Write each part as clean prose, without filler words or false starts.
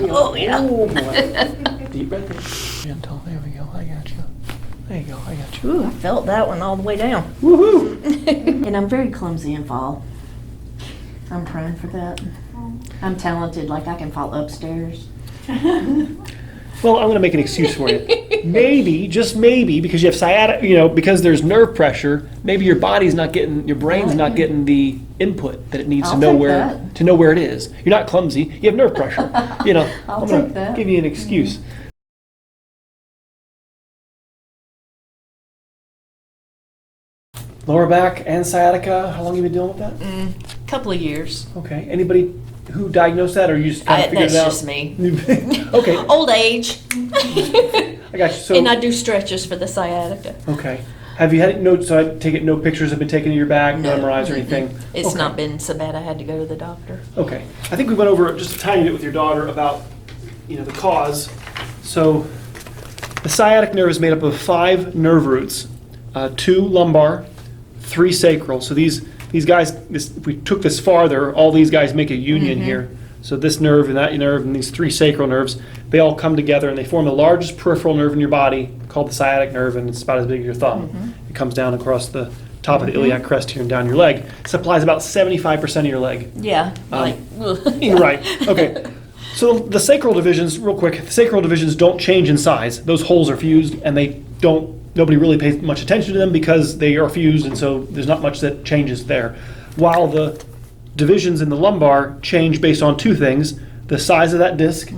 Oh, yeah. Oh, boy. Deep breath in. Gentle. There we go. I got you. There you go. I got you. Ooh, I felt that one all the way down. Woohoo! And I'm very clumsy and fall. I'm trying for that. I'm talented, like I can fall upstairs. Well, I'm going to make an excuse for you. Maybe, just maybe, because you have sciatica, because there's nerve pressure, maybe your body's not getting, your brain's not getting the input that it needs I'll take that. to know where it is. You're not clumsy. You have nerve pressure. I'll I'm take gonna that. give you an excuse. Lower back and sciatica. How long have you been dealing with that? Couple of years. Okay. Anybody who diagnosed that, or you just kind of figured That's it out? just me. Okay. Old age. I got you. So, And I do stretches for the sciatica. okay. Have you had no? So I take it no pictures have been taken of your back, no MRIs or anything. It's Okay. not been so bad I had to go to the doctor. Okay. I think we went over just a tiny bit with your daughter about, the cause. So the sciatic nerve is made up of 5 nerve roots, 2 lumbar, 3 sacral. So these guys, if we took this farther, all these guys make a union here. So this nerve and that nerve and these 3 sacral nerves, they all come together and they form the largest peripheral nerve in your body called the sciatic nerve, and it's about as big as your thumb. It comes down across the top of the iliac crest here and down your leg. It supplies about 75% of your leg. Yeah, Right. Okay. So the sacral divisions, real quick, the sacral divisions don't change in size. Those holes are fused and nobody really pays much attention to them because they are fused, and so there's not much that changes there. While the divisions in the lumbar change based on 2 things: the size of that disc,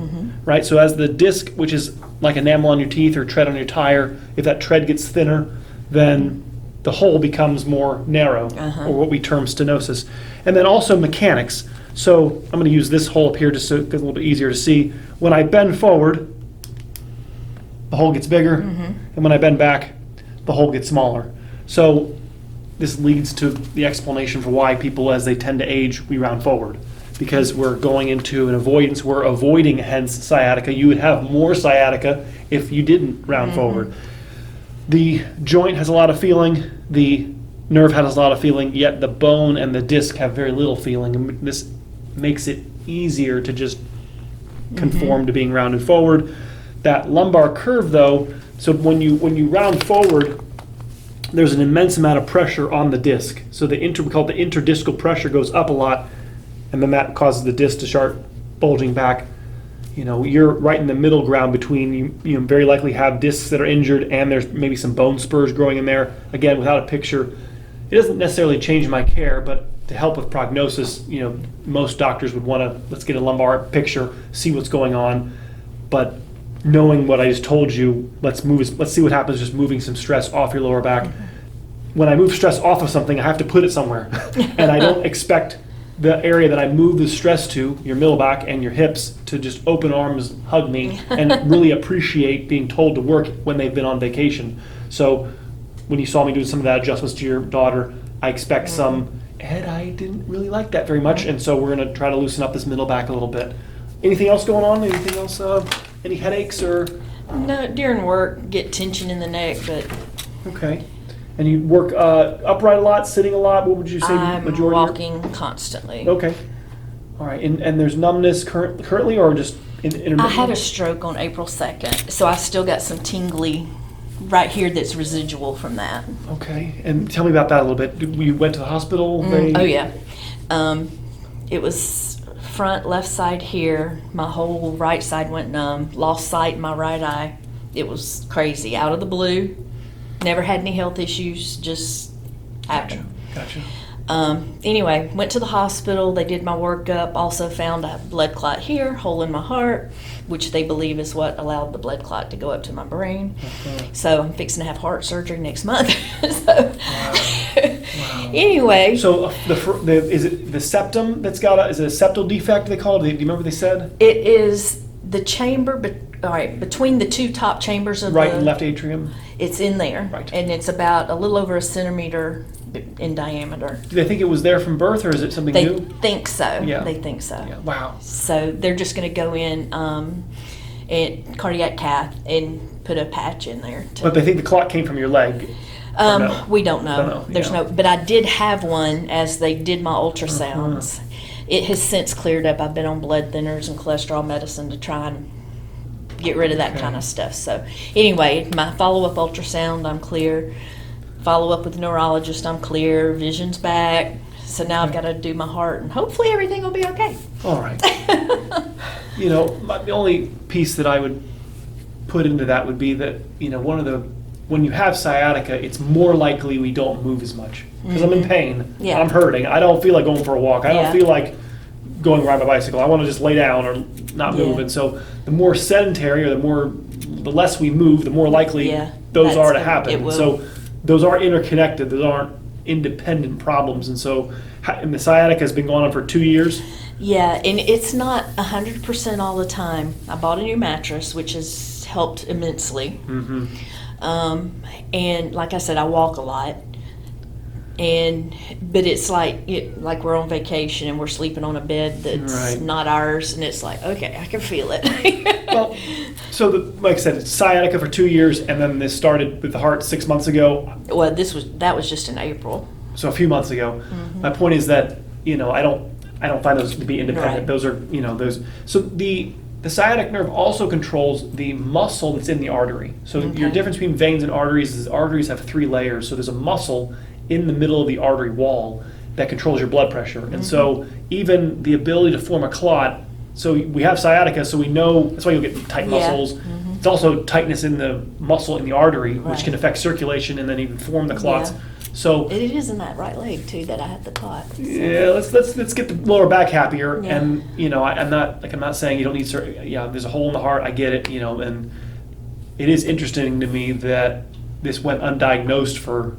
right? So as the disc, which is like enamel on your teeth or tread on your tire, if that tread gets thinner, then the hole becomes more narrow, or what we term stenosis. And then also mechanics. So I'm going to use this hole up here just so it's a little bit easier to see. When I bend forward, the hole gets bigger, and when I bend back, the hole gets smaller. So this leads to the explanation for why people, as they tend to age, we round forward. Because we're going into an avoidance, we're avoiding hence sciatica. You would have more sciatica if you didn't round forward. The joint has a lot of feeling, the nerve has a lot of feeling, yet the bone and the disc have very little feeling. And this makes it easier to just conform to being rounded forward. That lumbar curve, though, so when you round forward, there's an immense amount of pressure on the disc. So we call it the interdiscal pressure goes up a lot, and then that causes the disc to start bulging back. You're right in the middle ground between, you very likely have discs that are injured, and there's maybe some bone spurs growing in there. Again, without a picture, it doesn't necessarily change my care, but to help with prognosis, most doctors would want to, let's get a lumbar picture, see what's going on. But knowing what I just told you, let's see what happens just moving some stress off your lower back. When I move stress off of something, I have to put it somewhere. And I don't expect the area that I move the stress to, your middle back and your hips, to just open arms, hug me, and really appreciate being told to work when they've been on vacation. So when you saw me doing some of that adjustments to your daughter, I expect some, Ed, I didn't really like that very much, and so we're going to try to loosen up this middle back a little bit. Anything else going on? Anything else? Any headaches or? No, during work, get tension in the neck, but Okay. And you work upright a lot, sitting a lot? What would you say I'm majority? walking constantly. Okay. All right. And there's numbness currently, or just intermittent? I had a stroke on April 2nd, so I still got some tingly right here that's residual from that. Okay. And tell me about that a little bit. You went to the hospital? Oh, yeah. It was front left side here. My whole right side went numb. Lost sight in my right eye. It was crazy. Out of the blue. Never had any health issues. Just happened. Gotcha. Anyway, went to the hospital. They did my workup. Also found a blood clot here, hole in my heart, which they believe is what allowed the blood clot to go up to my brain. Okay. So I'm fixing to have heart surgery next month. So Wow. anyway, So is it the septum that's got is it a septal defect they call it? Do you remember what they said? it is the chamber, between the 2 top chambers of Right the and left atrium. It's in there, Right. and it's about a little over a centimeter in diameter. Do they think it was there from birth, or is it something They new? think so. Yeah. They think so. Yeah. Wow. So they're just going to go in and cardiac cath and put a patch in there. But they think the clot came from your leg. No? We don't know. Don't know, There's yeah. no, but I did have one as they did my ultrasounds. it has since cleared up. I've been on blood thinners and cholesterol medicine to try and get rid of that kind of stuff. So anyway, my follow-up ultrasound, I'm clear. Follow-up with the neurologist, I'm clear. Vision's back. So now I've got to do my heart, and hopefully everything will be okay. All right. You know, the only piece that I would put into that would be that, you know, when you have sciatica, it's more likely we don't move as much. Because I'm in pain, Yeah. I'm hurting, I don't feel like going for a walk, I Yeah. don't feel like going ride my bicycle, I want to just lay down or not move. Yeah. And so the more sedentary or the less we move, the more likely Yeah, those are to it happen. will. So those are interconnected, those aren't independent problems. And so, and the sciatica has been going on for 2 years. Yeah, and it's not 100% all the time. I bought a new mattress, which has helped immensely. Mm-hmm. And like I said, I walk a lot. But it's like we're on vacation and we're sleeping on a bed that's Right. not ours, and it's like, okay, I can feel it. Well, so like I said, it's sciatica for 2 years, and then this started with the heart 6 months ago. Well, that was just in April. So a few months ago. Mm-hmm. My point is that, you know, I don't find those to be independent. Right. Those are, you know, those. So the sciatic nerve also controls the muscle that's in the artery. So your Okay. difference between veins and arteries is arteries have 3 layers. So there's a muscle in the middle of the artery wall that controls your blood pressure. And so even the ability to form a clot, so we have sciatica, so we know, that's why you'll get tight Yeah. muscles. It's also tightness in the muscle in the artery, which Right. can affect circulation and then even form the clots. Yeah. So It is in that right leg too that I had the clot. yeah, let's get the lower back happier. Yeah. And you know, I'm not saying you don't need surgery. Yeah, there's a hole in the heart. I get it. You know, and it is interesting to me that this went undiagnosed for,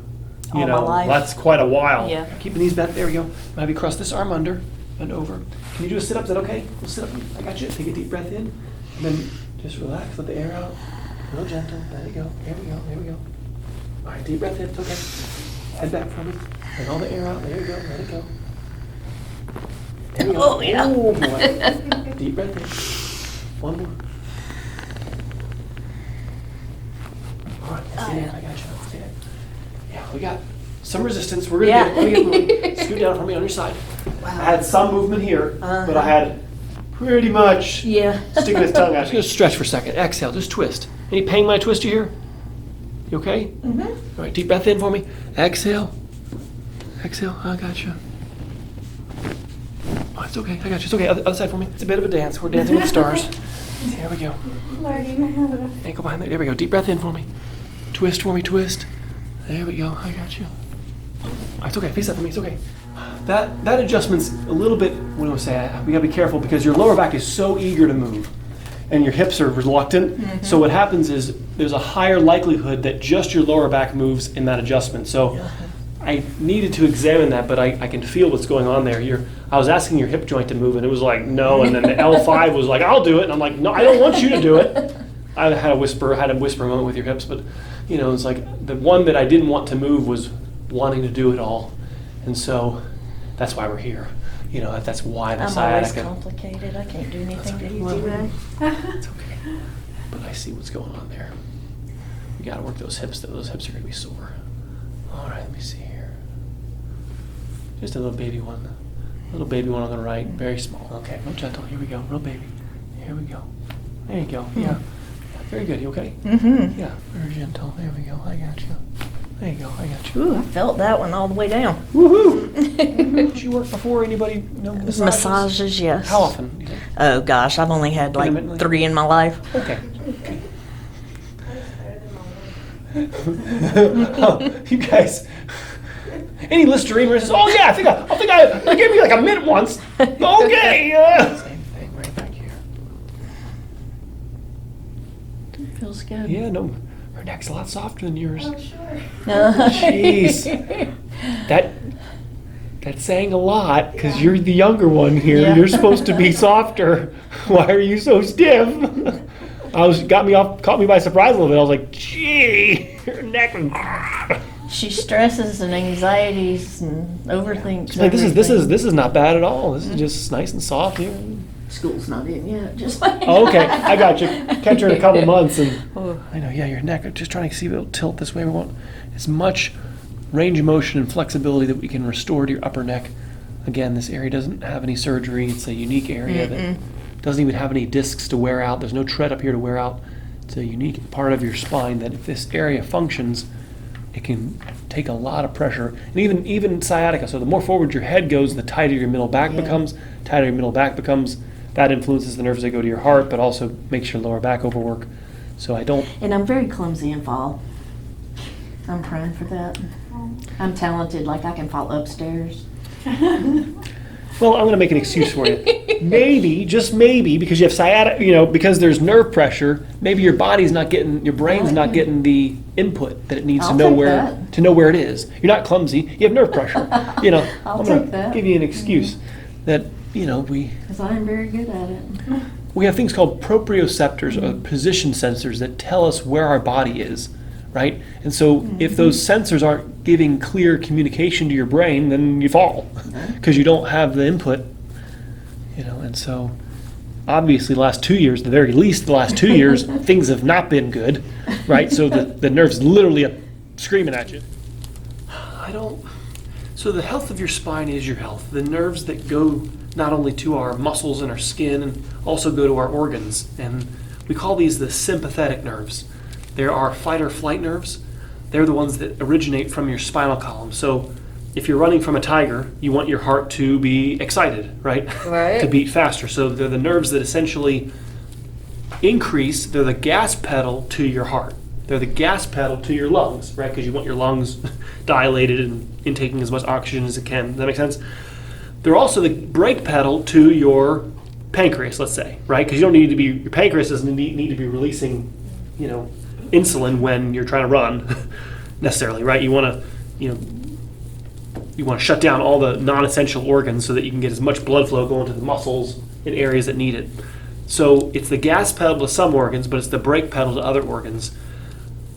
you All my know, life. that's quite a while. Yeah. Keeping these bent. There we go. Have you cross this arm under, bend over. Can you do a sit up? Is that okay? We'll sit up. I got you. Take a deep breath in, and then just relax. Let the air out. Real gentle. There you go. There we go. There we go. All right, deep breath in. It's okay. Head back from it. Let all the air out. There you go. Let it go. There we go. Oh, yeah. Oh, boy. Deep breath in. One more. All right. Stay there. I got you. Stay there. Yeah, we got some resistance. We're going to get it. Let me get Scoot down for me on your side. I had some movement here, but I had pretty much Yeah. sticking his tongue out. Just going to stretch for a second. Exhale. Just twist. Any pain when I twist you here? You okay? Mm-hmm. All right, deep breath in for me. Exhale. Exhale. I got you. Oh, it's okay. I got you. It's okay. Other side for me. It's a bit of a dance. We're dancing with the stars. There we go. Ankle behind there. There we go. Deep breath in for me. Twist for me. Twist. There we go. I got you. Oh, it's okay. Face that for me. It's okay. That adjustment's a little bit. What do I say? We gotta be careful because your lower back is so eager to move, and your hips are reluctant. So what happens is there's a higher likelihood that just your lower back moves in that adjustment. So I needed to examine that, but I can feel what's going on there. I was asking your hip joint to move, and it was like, no. And then the L5 was like, I'll do it. And I'm like, no, I don't want you to do it. I had a whisper moment with your hips, but you know, it's like the one that I didn't want to move was wanting to do it all. And so that's why we're here. You know, that's why the I'm always sciatica. complicated. I can't do anything to you Well, today. It's okay. But I see what's going on there. We got to work those hips, though. Those hips are going to be sore. All right, let me see here. Just a little baby one. A little baby one on the right, very small. Okay, real gentle. Here we go. Real baby. Here we go. There you go. Yeah. Very good. You okay? Mm-hmm. Yeah, very gentle. There we go. I got you. There you go. I got you. Ooh, I felt that one all the way down. Woohoo! Did you work before? Anybody know massages? Massages, yes. How often? Do you think? Oh gosh, I've only had like Intermittently? 3 in my life. Okay. Oh, you guys. Any Listerine where it says, oh yeah, I think I gave me like a mint once. Okay. Same thing right back here. Feels good. Yeah, no, her neck's a lot softer than yours. Oh, sure. Jeez. That's saying a lot because you're the younger one here. Yeah. You're supposed to be softer. Why are you so stiff? Caught me by surprise a little bit. I was like, gee, your neck. She stresses and anxieties and overthinks. Like, this everything. is not bad at all. This is just nice and soft here. School's not in yet. Just Oh, okay, I got you. Catch her in a couple months, and Oh. I know. Yeah, your neck. I'm just trying to see if it'll tilt this way. We want as much range of motion and flexibility that we can restore to your upper neck Again, this area doesn't have any surgery. It's a unique area that doesn't even have any discs to wear out. There's no tread up here to wear out. It's a unique part of your spine that if this area functions, it can take a lot of pressure. And even sciatica. So the more forward your head goes, the tighter your middle back becomes. Tighter your middle back becomes, that influences the nerves that go to your heart, but also makes your lower back overwork. So I don't... And I'm very clumsy and fall. I'm prone for that. I'm talented, like I can fall upstairs. Well, I'm going to make an excuse for you. Maybe, just maybe, because you have sciatica, because there's nerve pressure, maybe your body's not getting, your brain's not getting the input that it needs to know where it is. You're not clumsy, you have nerve pressure. I'm going to give you an excuse that, Because I'm very good at it. we have things called proprioceptors, or position sensors, that tell us where our body is, right? And so if those sensors aren't giving clear communication to your brain, then you fall because you don't have the input, and so obviously the last 2 years, the very least the last 2 years, things have not been good, right? So the nerve's literally up screaming at you. So the health of your spine is your health. The nerves that go not only to our muscles and our skin, and also go to our organs. And we call these the sympathetic nerves. There are fight or flight nerves. They're the ones that originate from your spinal column. So if you're running from a tiger, you want your heart to be excited, right? Right. To beat faster. So they're the nerves that essentially increase, they're the gas pedal to your heart. They're the gas pedal to your lungs, right? Because you want your lungs dilated and intaking as much oxygen as it can. Does that make sense? They're also the brake pedal to your pancreas, let's say, right? Because your pancreas doesn't need to be releasing, insulin when you're trying to run, necessarily, right? You want to shut down all the non-essential organs so that you can get as much blood flow going to the muscles in areas that need it. So it's the gas pedal to some organs, but it's the brake pedal to other organs.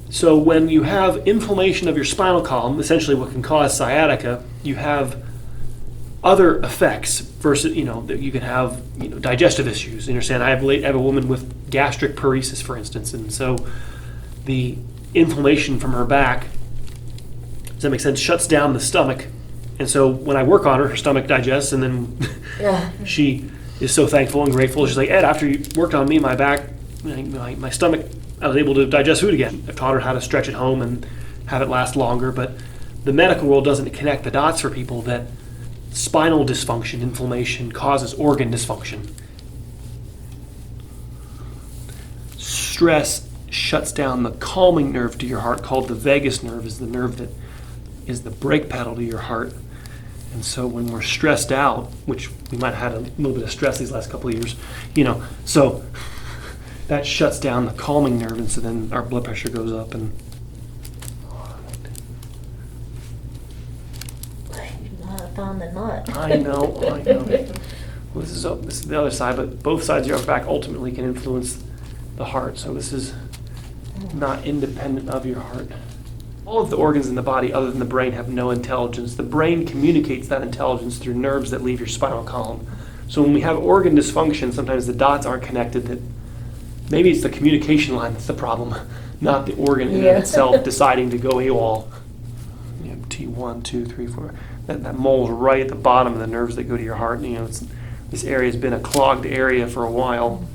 So when you have inflammation of your spinal column, essentially what can cause sciatica, you have other effects versus, that you can have, digestive issues. You understand? I have a woman with gastric paresis, for instance, and so the inflammation from her back, does that make sense, shuts down the stomach. And so when I work on her stomach digests, and then she is so thankful and grateful. She's like, Ed, after you worked on me, my back, my stomach, I was able to digest food again. I've taught her how to stretch at home and have it last longer, but the medical world doesn't connect the dots for people that spinal dysfunction, inflammation, causes organ dysfunction. Stress shuts down the calming nerve to your heart, called the vagus nerve, is the nerve that is the brake pedal to your heart. And so when we're stressed out, which we might have had a little bit of stress these last couple of years, so that shuts down the calming nerve, and so then our blood pressure goes up. And I found the nut. I know. Well, this is the other side, but both sides of your back ultimately can influence the heart. So this is not independent of your heart. All of the organs in the body other than the brain have no intelligence. The brain communicates that intelligence through nerves that leave your spinal column. So when we have organ dysfunction, sometimes the dots aren't connected. That maybe it's the communication line that's the problem, not the organ in itself deciding to go AWOL. You have T1, 2, 3, 4. That mole's right at the bottom of the nerves that go to your heart. This area has been a clogged area for a while.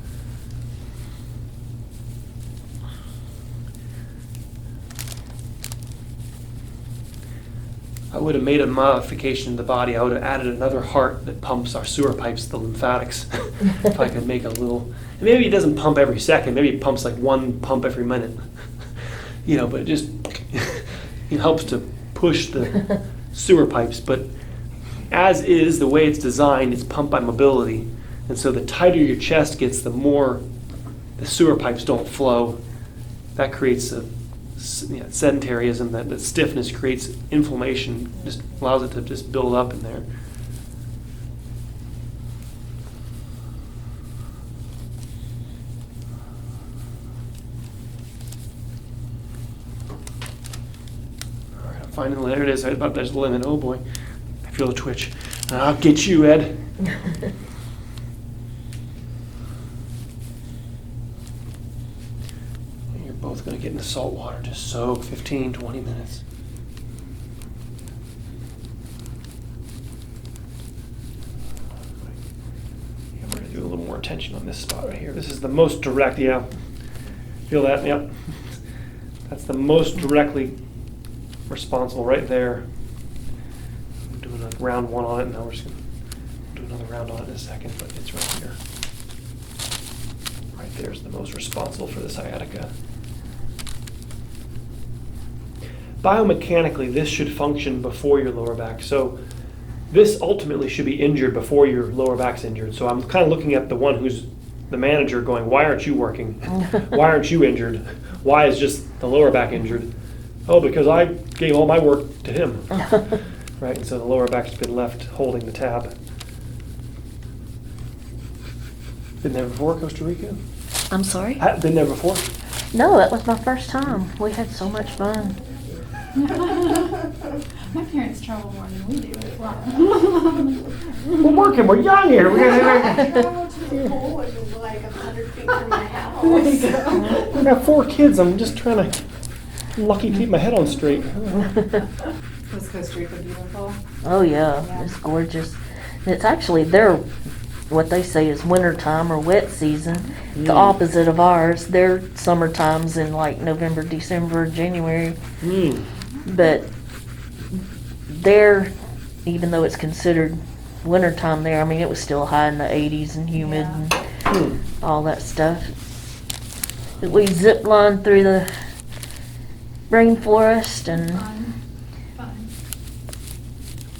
I would have made a modification to the body. I would have added another heart that pumps our sewer pipes, the lymphatics. If I could make a little, and maybe it doesn't pump every second. Maybe it pumps like one pump every minute. But it just it helps to push the sewer pipes. But as is, the way it's designed, it's pumped by mobility. And so the tighter your chest gets, the more the sewer pipes don't flow. That creates a sedentarism, that stiffness creates inflammation, just allows it to just build up in there. All right, I'm finding, there it is, right about there's the limit. Oh boy, I feel the twitch. I'll get you, Ed. Both going to get in the salt water, just soak 15, 20 minutes. tension on this spot right here. This is the most direct, yeah. Feel that? Yep. That's the most directly responsible right there. I'm doing a round 1 on it, and now we're just going to do another round on it in a second, but it's right here. Right there's the most responsible for the sciatica. Biomechanically, this should function before your lower back. So this ultimately should be injured before your lower back's injured. So I'm kind of looking at the one who's the manager going, why aren't you working? Why aren't you injured? Why is just the lower back injured? Oh, because I gave all my work to him. Right, and so the lower back's been left holding the tab. Been there before, Costa Rica? I'm sorry? Been there before? No, that was my first time. We had so much fun. My parents travel more than we do as well. We're working, we're young here. I travel to the pool, which is like 100 feet from my house. I got 4 kids, I'm just trying to lucky keep my head on straight. Was Costa Rica beautiful? Oh yeah, Yeah. it's gorgeous. It's actually what they say is wintertime or wet season. The opposite of ours. Their summertime's in like November, December, January. Mm. But there, even though it's considered wintertime there, I mean, it was still high in the 80s and humid Yeah. and all that stuff. But we zip lined through the rainforest and Fun. Fun.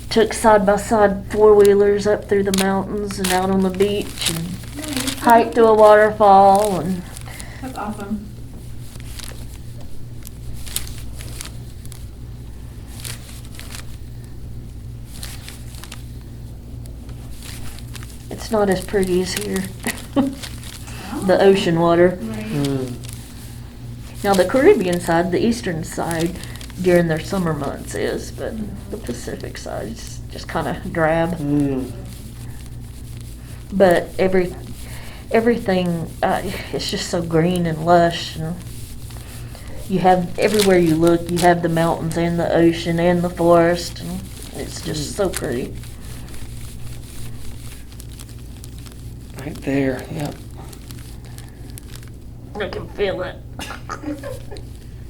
took side-by-side four-wheelers up through the mountains and out on the beach and hiked to a waterfall and That's awesome. it's not as pretty as here. The ocean water. Right. Mm. Now the Caribbean side, the eastern side, during their summer months is, but the Pacific side is just kind of drab. Mm. But everything, it's just so green and lush, and you have, everywhere you look, you have the mountains and the ocean and the forest, and it's just so pretty. Right there, yeah. I can feel it.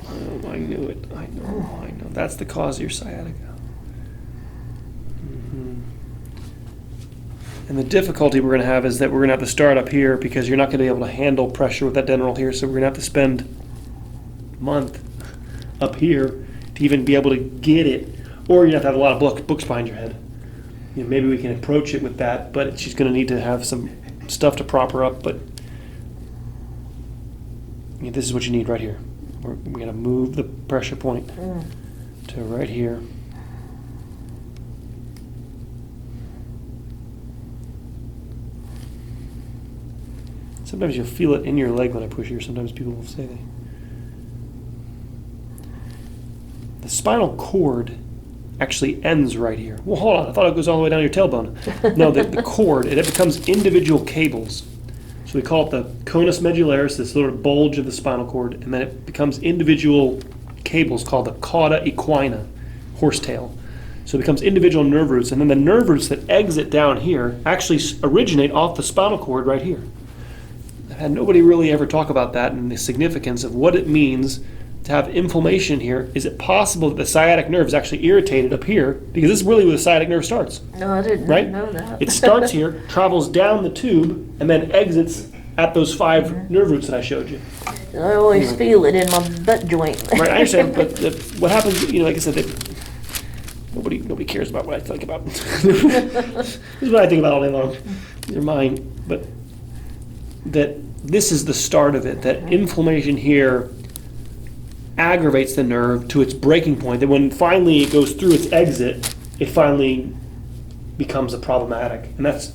Oh, I knew it. I know. That's the cause of your sciatica. Mhm. And the difficulty we're going to have is that we're going to have to start up here because you're not going to be able to handle pressure with that dental here. So we're going to have to spend a month up here to even be able to get it. Or you have to have a lot of books behind your head. You know, maybe we can approach it with that, but she's going to need to have some stuff to prop her up. But this is what you need right here. We're going to move the pressure point to right here. Sometimes you'll feel it in your leg when I push here. Sometimes people will say that. The spinal cord actually ends right here. Well, hold on. I thought it goes all the way down your tailbone. No, the cord, it becomes individual cables. So we call it the conus medullaris, this little bulge of the spinal cord, and then it becomes individual cables called the cauda equina, horsetail. So it becomes individual nerve roots, and then the nerve roots that exit down here actually originate off the spinal cord right here. I've had nobody really ever talk about that and the significance of what it means to have inflammation here. Is it possible that the sciatic nerve is actually irritated up here? Because this is really where the sciatic nerve starts. No, I didn't Right? know that. It starts here, travels down the tube, and then exits at those 5 nerve roots that I showed you. I always feel it in my butt joint. Right, I understand, but what happens, like I said, nobody cares about what I think about. This is what I think about all day long. These are mine. But that this is the start of it, that inflammation here aggravates the nerve to its breaking point, that when finally it goes through its exit, it finally becomes a problematic. And that's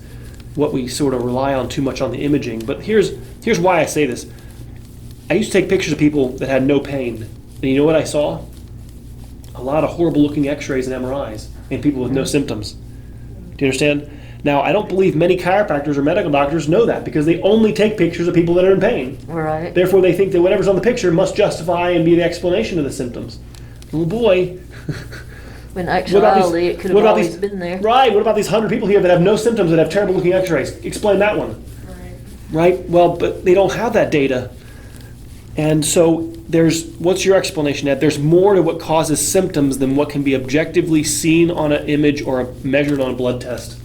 what we sort of rely on too much on the imaging. But here's why I say this. I used to take pictures of people that had no pain. And you know what I saw? A lot of horrible looking x-rays and MRIs in people with no symptoms. Do you understand? Now, I don't believe many chiropractors or medical doctors know that because they only take pictures of people that are in pain. Right. Therefore, they think that whatever's on the picture must justify and be the explanation of the symptoms. Little boy. In What about actuality, these- it could what have about always these- been there. Right. What about these 100 people here that have no symptoms that have terrible looking x-rays? Explain that one. Right. right? Well, but they don't have that data. And so what's your explanation, Ed? There's more to what causes symptoms than what can be objectively seen on an image or measured on a blood test.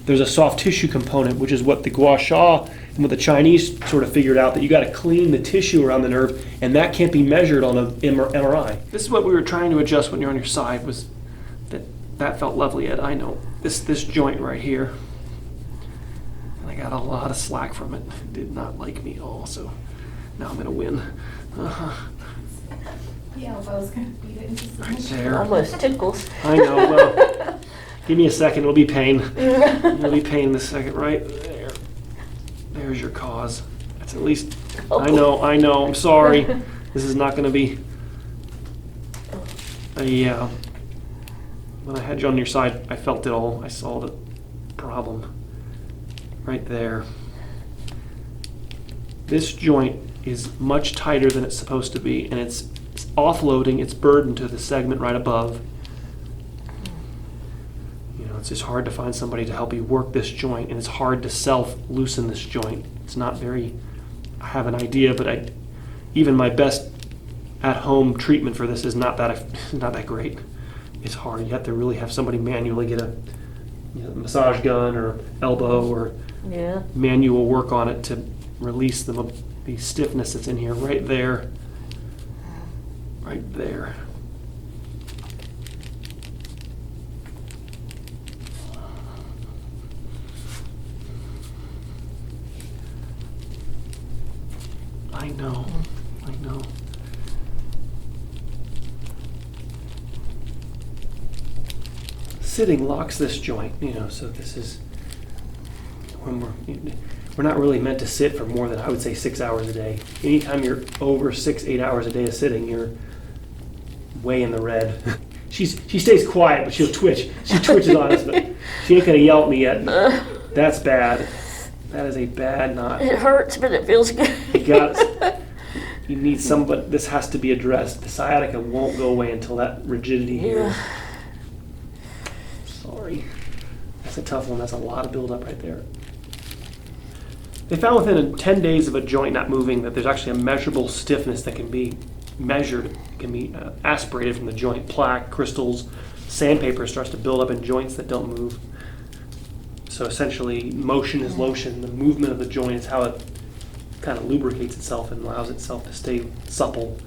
There's a soft tissue component, which is what the gua sha and what the Chinese sort of figured out, that you got to clean the tissue around the nerve, and that can't be measured on an MRI. This is what we were trying to adjust when you're on your side, was that felt lovely, Ed, I know. This joint right here, and I got a lot of slack from it. It did not like me at all, so now I'm going to win. The elbow's gonna beat it into Right submission. there. Almost tickles. I know, well, give me a second, it'll be pain. It'll be pain in a second, right there. There's your cause. That's at least, I know, I'm sorry. This is not gonna be, yeah. When I had you on your side, I felt it all. I saw the problem right there. This joint is much tighter than it's supposed to be, and it's offloading its burden to the segment right above. You know, it's just hard to find somebody to help you work this joint, and it's hard to self-loosen this joint. It's not very, I have an idea, but even my best at-home treatment for this is not that great. It's hard. You have to really have somebody manually get a massage gun or elbow or manual work on it to release the stiffness that's in here, right there. Right there. I know. Sitting locks this joint, so this is when we're not really meant to sit for more than, I would say, 6 hours a day. Anytime you're over 6-8 hours a day of sitting, you're way in the red. She stays quiet, but she'll twitch. She twitches on us, but she ain't gonna yell at me yet. That's bad. That is a bad knot. It hurts, but it feels good. You need somebody. This has to be addressed. The sciatica won't go away until that rigidity here. Sorry. That's a tough one. That's a lot of buildup right there. They found within 10 days of a joint not moving that there's actually a measurable stiffness that can be measured, can be aspirated from the joint. Plaque, crystals, sandpaper starts to build up in joints that don't move. So essentially, motion is lotion. The movement of the joint is how it kind of lubricates itself and allows itself to stay supple.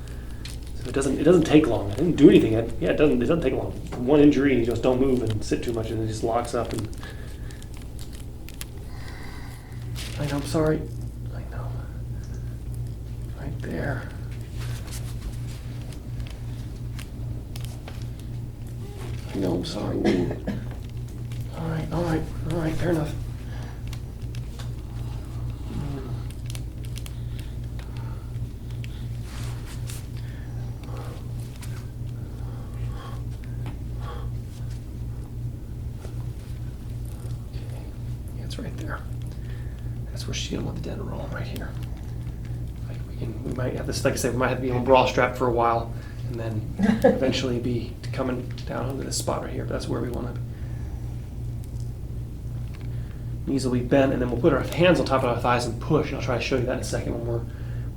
So it doesn't take long. I didn't do anything. It doesn't take long. One injury and you just don't move and sit too much and it just locks up. And I know, I'm sorry. I know. Right there. I know, I'm sorry. All right, fair enough. Yeah, it's right there. That's where she's gonna want the dental roll, right here. Like we might have this, like I said, we might have to be on bra strap for a while, and then eventually be coming down onto this spot right here. But that's where we want to be. Knees will be bent, and then we'll put our hands on top of our thighs and push. And I'll try to show you that in a second. When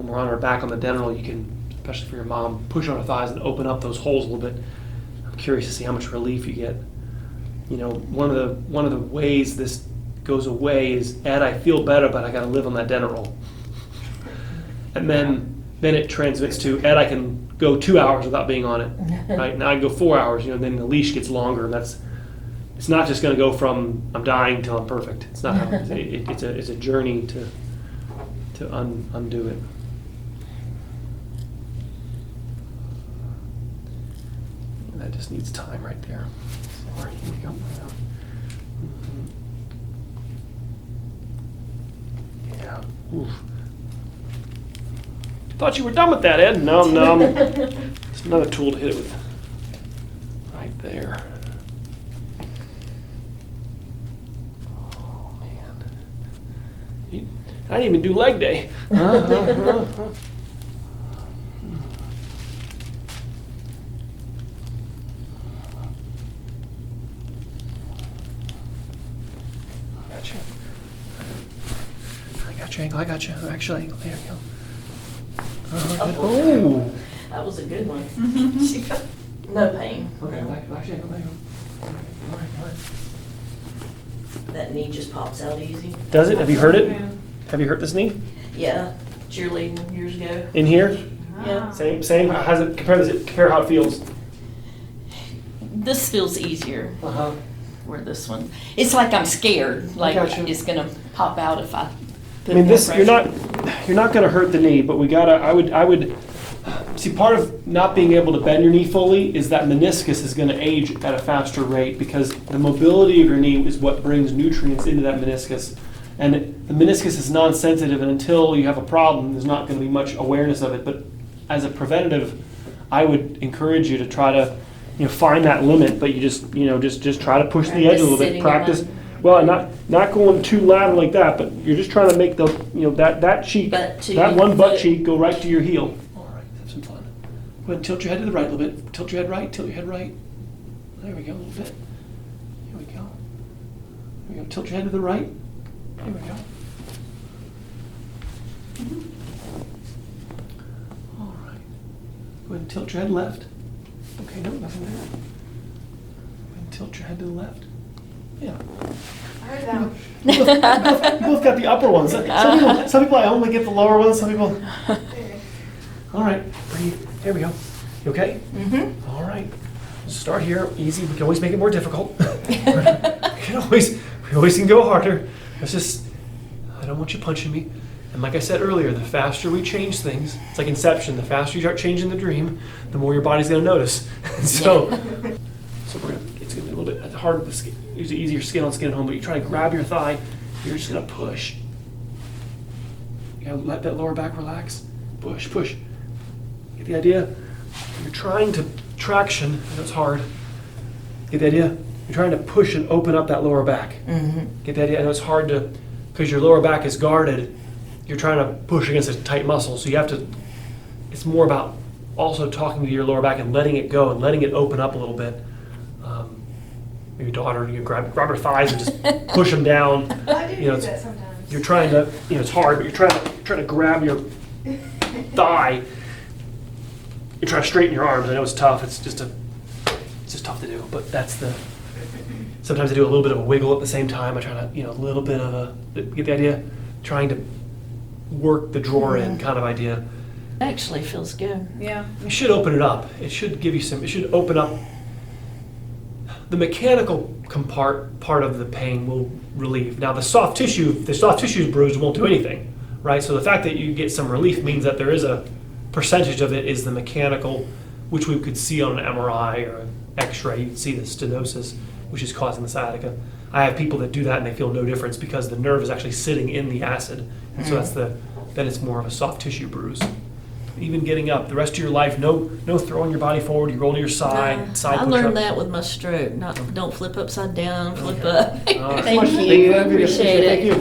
we're on our back on the dental, you can, especially for your mom, push on our thighs and open up those holes a little bit. I'm curious to see how much relief you get. One of the ways this goes away is, Ed, I feel better, but I got to live on that dental roll. And then it transmits to, Ed, I can go 2 hours without being on it. Right now I can go 4 hours. Then the leash gets longer, and it's not just going to go from I'm dying till I'm perfect. It's not. It's a journey to undo it. And that just needs time right there. Sorry, here we go. Yeah. Oof. Thought you were done with that, Ed. No. It's another tool to hit it with. Right there. I didn't even do leg day. Gotcha. I got ankle. I got you. Actually, there you go. Oh. That was a good one. No pain. Okay, relax your ankle. There you go. All right. That knee just pops out easy. Does it? Have you hurt it? Have you hurt this knee? Yeah, cheerleading years ago. In here? Yeah. Same. How's it compare how it feels? This feels easier. Uh-huh. Where this one, it's like I'm scared, like gotcha. it's gonna pop out if I put I mean, more this you're pressure. not going to hurt the knee, but I would see, part of not being able to bend your knee fully is that meniscus is going to age at a faster rate, because the mobility of your knee is what brings nutrients into that meniscus, and the meniscus is non-sensitive, and until you have a problem, there's not going to be much awareness of it. But as a preventative, I would encourage you to try to find that limit, but you just try to push the edge a little bit. Practice. Well, not going too loud like that, but you're just trying to make the that cheek, that one butt cheek go right to your heel. All right, have some fun. Go ahead and tilt your head to the right a little bit. Tilt your head right. Tilt your head right. There we go, a little bit. Here we go. Here we go. Tilt your head to the right. Here we go. All right. Go ahead and tilt your head left. Okay, no, nothing there. Go ahead and tilt your head to the left. Yeah. I heard that one. You both got the upper ones. Some people I only get the lower ones. Some people. All right, breathe. There we go. You okay? Mm-hmm. All right. Start here. Easy. We can always make it more difficult. we always can go harder. It's just, I don't want you punching me. And like I said earlier, the faster we change things, it's like Inception. The faster you start changing the dream, the more your body's going to notice. So it's going to be a little bit hard with the skin. Use easier skin on skin at home, but you try to grab your thigh, you're just going to push. You gotta let that lower back relax. Push. Get the idea? You're trying to traction, I know it's hard. Get the idea? You're trying to push and open up that lower back. Mm-hmm. Get the idea? I know it's hard to, because your lower back is guarded, you're trying to push against a tight muscle, so you have to, it's more about also talking to your lower back and letting it go and letting it open up a little bit. Maybe daughter, you grab her thighs and just push them down. I do that sometimes. You're trying to, it's hard, but you're trying to grab your thigh. You're trying to straighten your arms. I know it's tough. It's just tough to do. But sometimes I do a little bit of a wiggle at the same time. I try to, a little bit of get the idea? Trying to work the drawer in kind of idea. Actually feels good. Yeah. You should open it up. It should give you it should open up. The mechanical part of the pain will relieve. Now the soft tissue is bruised, won't do anything, right? So the fact that you get some relief means that there is a percentage of it is the mechanical, which we could see on an MRI or an X-ray. You'd see the stenosis, which is causing the sciatica. I have people that do that and they feel no difference because the nerve is actually sitting in the acid, and so then it's more of a soft tissue bruise. Even getting up, the rest of your life, no throwing your body forward. You roll to your side. I learned that with my stroke. Don't flip upside down, flip up. Thank Thank you. Appreciate it. Thank you.